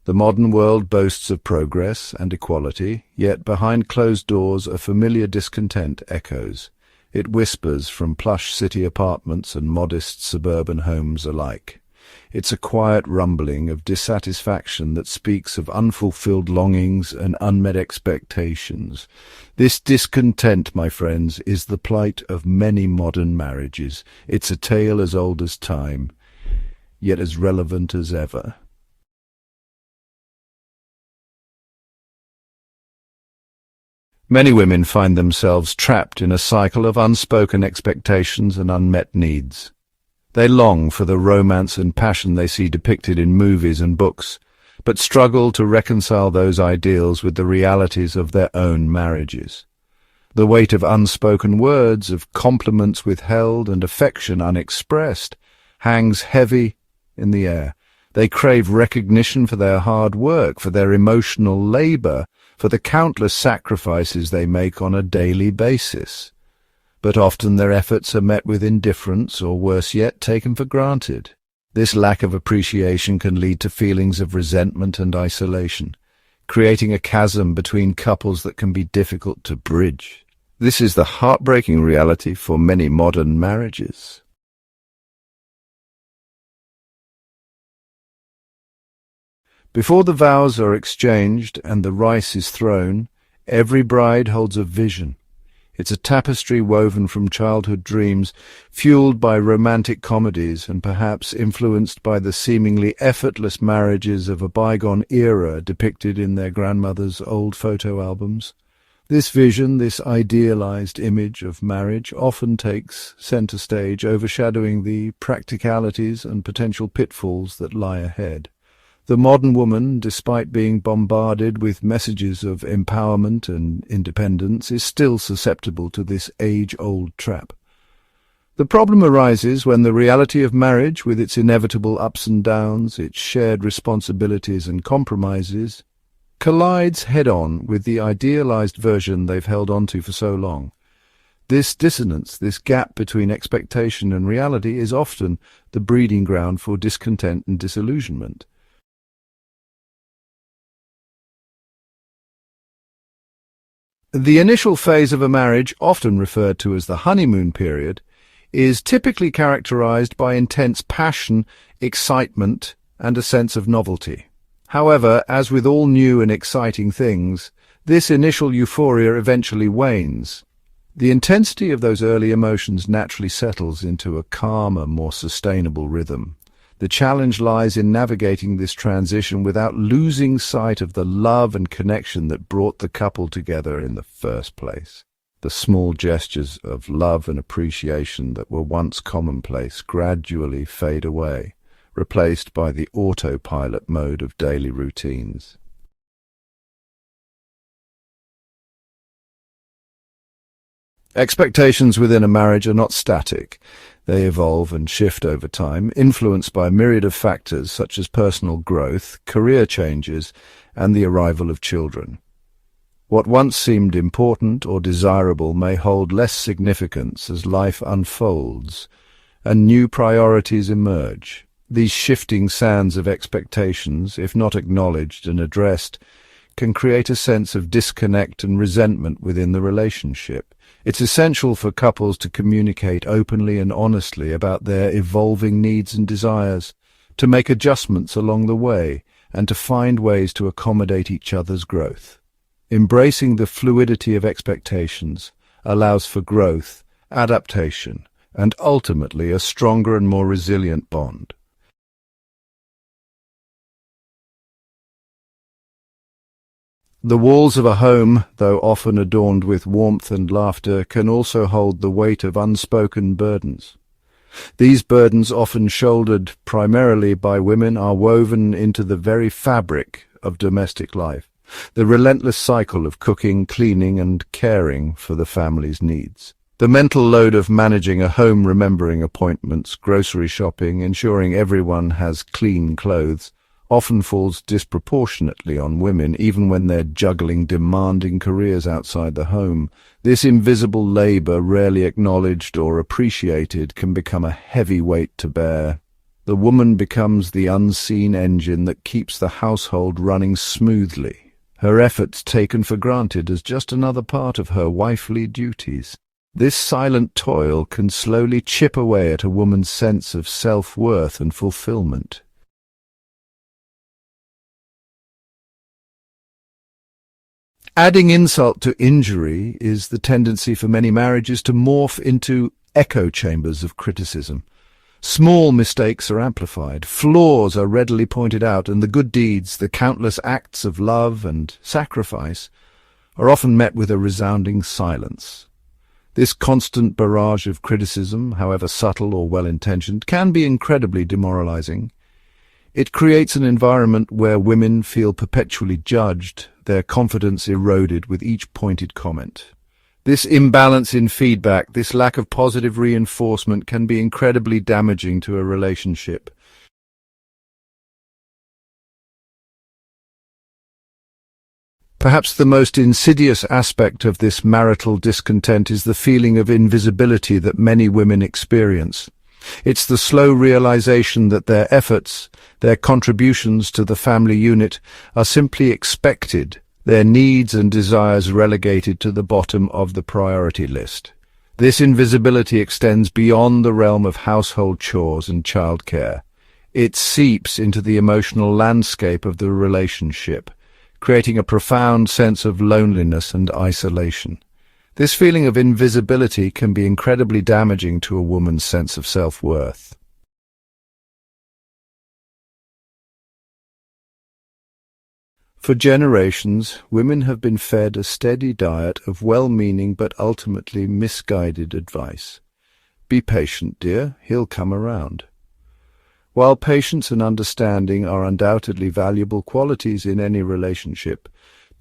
The modern world boasts of progress and equality, yet behind closed doors a familiar discontent echoes. It whispers from plush city apartments and modest suburban homes alike. It's a quiet rumbling of dissatisfaction that speaks of unfulfilled longings and unmet expectations. This discontent, my friends, is the plight of many modern marriages. It's a tale as old as time, yet as relevant as ever. Many women find themselves trapped in a cycle of unspoken expectations and unmet needs. They long for the romance and passion they see depicted in movies and books, but struggle to reconcile those ideals with the realities of their own marriages. The weight of unspoken words, of compliments withheld and affection unexpressed, hangs heavy in the air. They crave recognition for their hard work, for their emotional labor, for the countless sacrifices they make on a daily basis. But often their efforts are met with indifference, or worse yet, taken for granted. This lack of appreciation can lead to feelings of resentment and isolation, creating a chasm between couples that can be difficult to bridge. This is the heartbreaking reality for many modern marriages. Before the vows are exchanged and the rice is thrown, every bride holds a vision. It's a tapestry woven from childhood dreams, fueled by romantic comedies and perhaps influenced by the seemingly effortless marriages of a bygone era depicted in their grandmother's old photo albums. This vision, this idealized image of marriage, often takes center stage, overshadowing the practicalities and potential pitfalls that lie ahead. The modern woman, despite being bombarded with messages of empowerment and independence, is still susceptible to this age-old trap. The problem arises when the reality of marriage, with its inevitable ups and downs, its shared responsibilities and compromises, collides head-on with the idealized version they've held onto for so long. This dissonance, this gap between expectation and reality, is often the breeding ground for discontent and disillusionment. The initial phase of a marriage, often referred to as the honeymoon period, is typically characterized by intense passion, excitement, and a sense of novelty. However, as with all new and exciting things, this initial euphoria eventually wanes. The intensity of those early emotions naturally settles into a calmer, more sustainable rhythm. The challenge lies in navigating this transition without losing sight of the love and connection that brought the couple together in the first place. The small gestures of love and appreciation that were once commonplace gradually fade away, replaced by the autopilot mode of daily routines. Expectations within a marriage are not static. They evolve and shift over time, influenced by a myriad of factors such as personal growth, career changes, and the arrival of children. What once seemed important or desirable may hold less significance as life unfolds and new priorities emerge. These shifting sands of expectations, if not acknowledged and addressed, can create a sense of disconnect and resentment within the relationship. It's essential for couples to communicate openly and honestly about their evolving needs and desires, to make adjustments along the way, and to find ways to accommodate each other's growth. Embracing the fluidity of expectations allows for growth, adaptation, and ultimately a stronger and more resilient bond. The walls of a home, though often adorned with warmth and laughter, can also hold the weight of unspoken burdens. These burdens, often shouldered primarily by women, are woven into the very fabric of domestic life, the relentless cycle of cooking, cleaning, and caring for the family's needs. The mental load of managing a home, remembering appointments, grocery shopping, ensuring everyone has clean clothes, often falls disproportionately on women, even when they're juggling demanding careers outside the home. This invisible labor, rarely acknowledged or appreciated, can become a heavy weight to bear. The woman becomes the unseen engine that keeps the household running smoothly, her efforts taken for granted as just another part of her wifely duties. This silent toil can slowly chip away at a woman's sense of self-worth and fulfillment. Adding insult to injury is the tendency for many marriages to morph into echo chambers of criticism. Small mistakes are amplified, flaws are readily pointed out, and the good deeds, the countless acts of love and sacrifice, are often met with a resounding silence. This constant barrage of criticism, however subtle or well-intentioned, can be incredibly demoralizing. It creates an environment where women feel perpetually judged, their confidence eroded with each pointed comment. This imbalance in feedback, this lack of positive reinforcement, can be incredibly damaging to a relationship. Perhaps the most insidious aspect of this marital discontent is the feeling of invisibility that many women experience. It's the slow realization that their efforts, their contributions to the family unit, are simply expected, their needs and desires relegated to the bottom of the priority list. This invisibility extends beyond the realm of household chores and childcare. It seeps into the emotional landscape of the relationship, creating a profound sense of loneliness and isolation. This feeling of invisibility can be incredibly damaging to a woman's sense of self-worth. For generations, women have been fed a steady diet of well-meaning but ultimately misguided advice. Be patient, dear, he'll come around. While patience and understanding are undoubtedly valuable qualities in any relationship,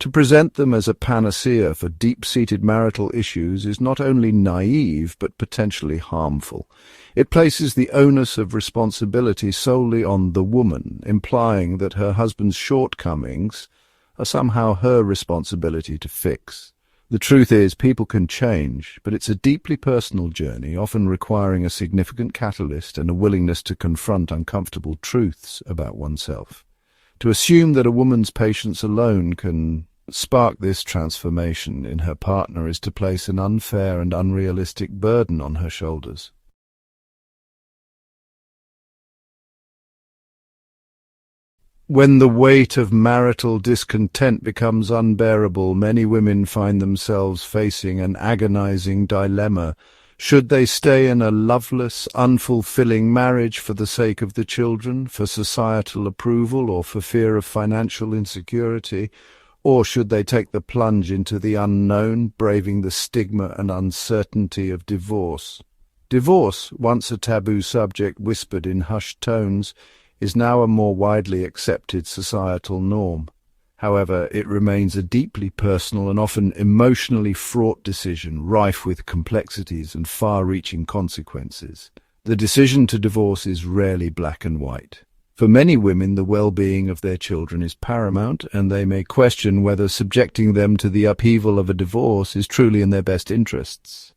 to present them as a panacea for deep-seated marital issues is not only naive but potentially harmful. It places the onus of responsibility solely on the woman, implying that her husband's shortcomings are somehow her responsibility to fix. The truth is, people can change, but it's a deeply personal journey, often requiring a significant catalyst and a willingness to confront uncomfortable truths about oneself. To assume that a woman's patience alone can spark this transformation in her partner is to place an unfair and unrealistic burden on her shoulders. When the weight of marital discontent becomes unbearable, many women find themselves facing an agonizing dilemma. Should they stay in a loveless, unfulfilling marriage for the sake of the children, for societal approval, or for fear of financial insecurity? Or should they take the plunge into the unknown, braving the stigma and uncertainty of divorce? Divorce, once a taboo subject whispered in hushed tones, is now a more widely accepted societal norm. However, it remains a deeply personal and often emotionally fraught decision, rife with complexities and far-reaching consequences. The decision to divorce is rarely black and white. For many women, the well-being of their children is paramount, and they may question whether subjecting them to the upheaval of a divorce is truly in their best interests.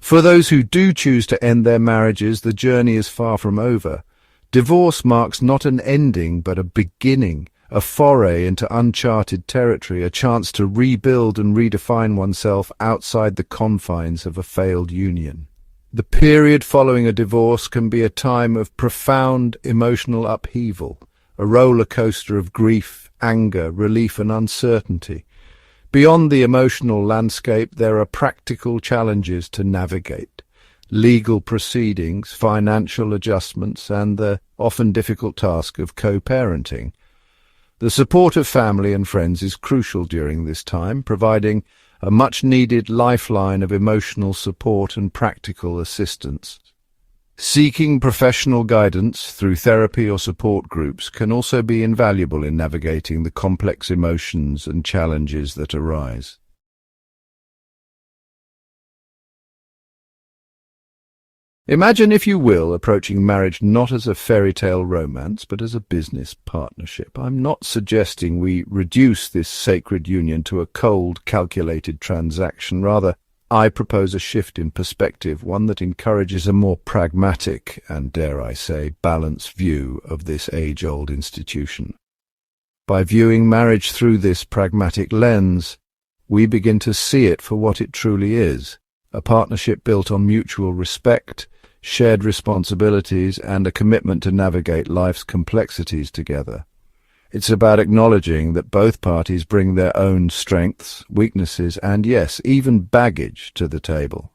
For those who do choose to end their marriages, the journey is far from over. Divorce marks not an ending, but a beginning, a foray into uncharted territory, a chance to rebuild and redefine oneself outside the confines of a failed union. The period following a divorce can be a time of profound emotional upheaval, a roller coaster of grief, anger, relief, and uncertainty. Beyond the emotional landscape, there are practical challenges to navigate: legal proceedings, financial adjustments, and the often difficult task of co-parenting. The support of family and friends is crucial during this time, providing a much-needed lifeline of emotional support and practical assistance. Seeking professional guidance through therapy or support groups can also be invaluable in navigating the complex emotions and challenges that arise. Imagine, if you will, approaching marriage not as a fairy tale romance, but as a business partnership. I'm not suggesting we reduce this sacred union to a cold, calculated transaction. Rather, I propose a shift in perspective, one that encourages a more pragmatic and, dare I say, balanced view of this age-old institution. By viewing marriage through this pragmatic lens, we begin to see it for what it truly is, a partnership built on mutual respect, shared responsibilities, and a commitment to navigate life's complexities together. It's about acknowledging that both parties bring their own strengths, weaknesses, and yes, even baggage to the table.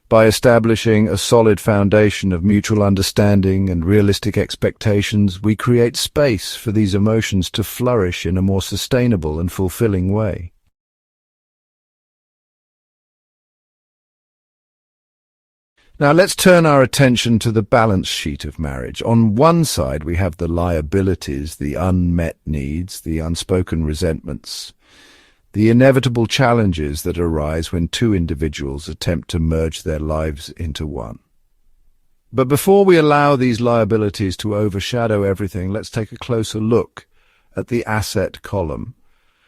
By establishing a solid foundation of mutual understanding and realistic expectations, we create space for these emotions to flourish in a more sustainable and fulfilling way. Now let's turn our attention to the balance sheet of marriage. On one side we have the liabilities, the unmet needs, the unspoken resentments, the inevitable challenges that arise when two individuals attempt to merge their lives into one. But before we allow these liabilities to overshadow everything, let's take a closer look at the asset column.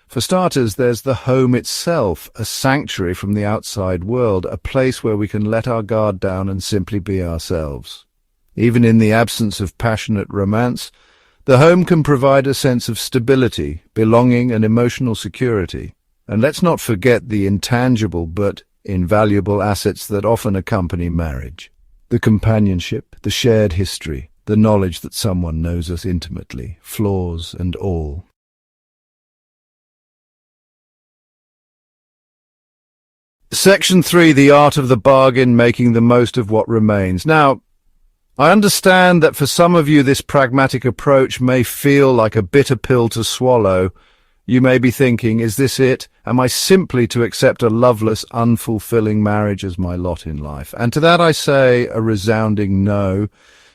For starters, there's the home itself, a sanctuary from the outside world, a place where we can let our guard down and simply be ourselves. Even in the absence of passionate romance, the home can provide a sense of stability, belonging, and emotional security. And let's not forget the intangible but invaluable assets that often accompany marriage. The companionship, the shared history, the knowledge that someone knows us intimately, flaws and all. Section 3, the art of the bargain, making the most of what remains. Now, I understand that for some of you this pragmatic approach may feel like a bitter pill to swallow. You may be thinking, is this it? Am I simply to accept a loveless, unfulfilling marriage as my lot in life? And to that I say a resounding no.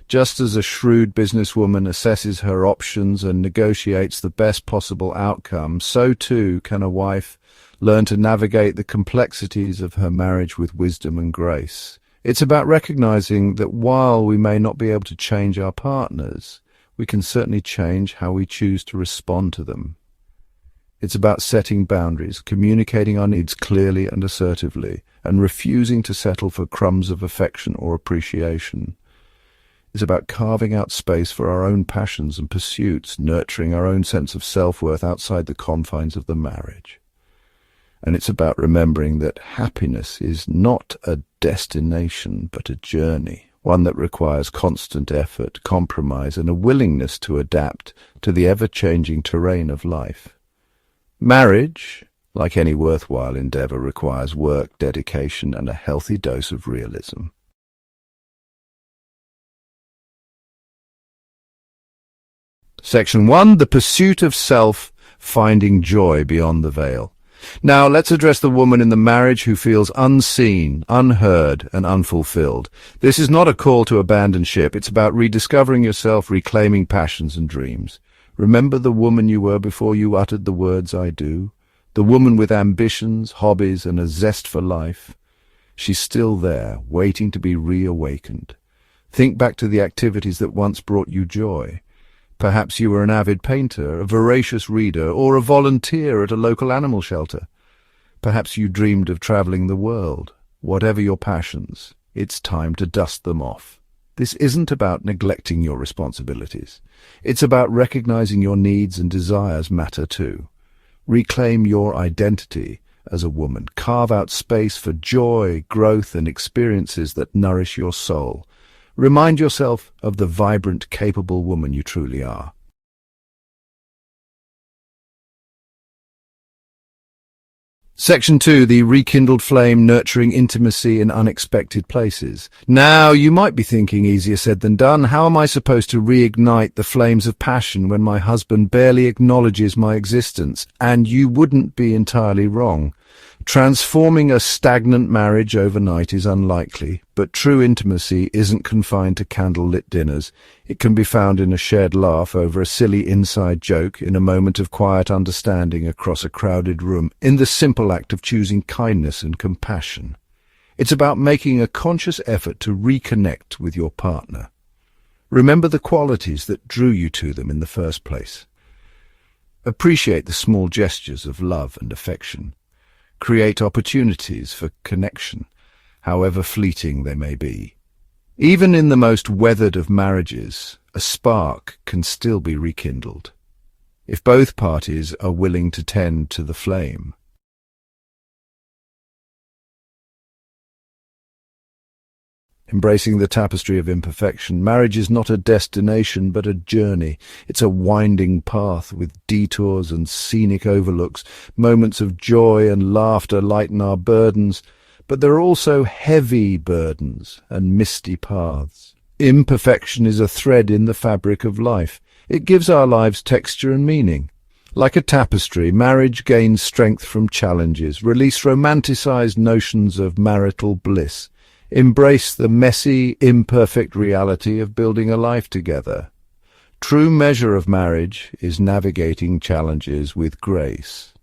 Just as a shrewd businesswoman assesses her options and negotiates the best possible outcome, so too can a wife learn to navigate the complexities of her marriage with wisdom and grace. It's about recognizing that while we may not be able to change our partners, we can certainly change how we choose to respond to them. It's about setting boundaries, communicating our needs clearly and assertively, and refusing to settle for crumbs of affection or appreciation. It's about carving out space for our own passions and pursuits, nurturing our own sense of self-worth outside the confines of the marriage. And it's about remembering that happiness is not a destination, but a journey, one that requires constant effort, compromise, and a willingness to adapt to the ever-changing terrain of life. Marriage, like any worthwhile endeavor, requires work, dedication, and a healthy dose of realism. Section 1, the pursuit of self, finding joy beyond the veil. Now, let's address the woman in the marriage who feels unseen, unheard, and unfulfilled. This is not a call to abandon ship. It's about rediscovering yourself, reclaiming passions and dreams. Remember the woman you were before you uttered the words "I do"? The woman with ambitions, hobbies, and a zest for life? She's still there, waiting to be reawakened. Think back to the activities that once brought you joy. Perhaps you were an avid painter, a voracious reader, or a volunteer at a local animal shelter. Perhaps you dreamed of traveling the world. Whatever your passions, it's time to dust them off. This isn't about neglecting your responsibilities. It's about recognizing your needs and desires matter too. Reclaim your identity as a woman. Carve out space for joy, growth, and experiences that nourish your soul. Remind yourself of the vibrant, capable woman you truly are. Section 2, the rekindled flame, nurturing intimacy in unexpected places. Now, you might be thinking, easier said than done. How am I supposed to reignite the flames of passion when my husband barely acknowledges my existence? And you wouldn't be entirely wrong. Transforming a stagnant marriage overnight is unlikely, but true intimacy isn't confined to candle-lit dinners. It can be found in a shared laugh over a silly inside joke, in a moment of quiet understanding across a crowded room, in the simple act of choosing kindness and compassion. It's about making a conscious effort to reconnect with your partner. Remember the qualities that drew you to them in the first place. Appreciate the small gestures of love and affection. create opportunities for connection, however fleeting they may be. Even in the most weathered of marriages, a spark can still be rekindled, if both parties are willing to tend to the flame. Embracing the tapestry of imperfection, marriage is not a destination but a journey. It's a winding path with detours and scenic overlooks. Moments of joy and laughter lighten our burdens, but there are also heavy burdens and misty paths. Imperfection is a thread in the fabric of life. It gives our lives texture and meaning. Like a tapestry, marriage gains strength from challenges. Release romanticized notions of marital bliss. Embrace the messy, imperfect reality of building a life together. True measure of marriage is navigating challenges with grace.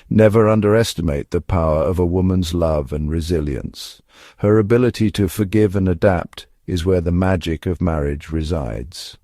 Never underestimate the power of a woman's love and resilience. Her ability to forgive and adapt is where the magic of marriage resides.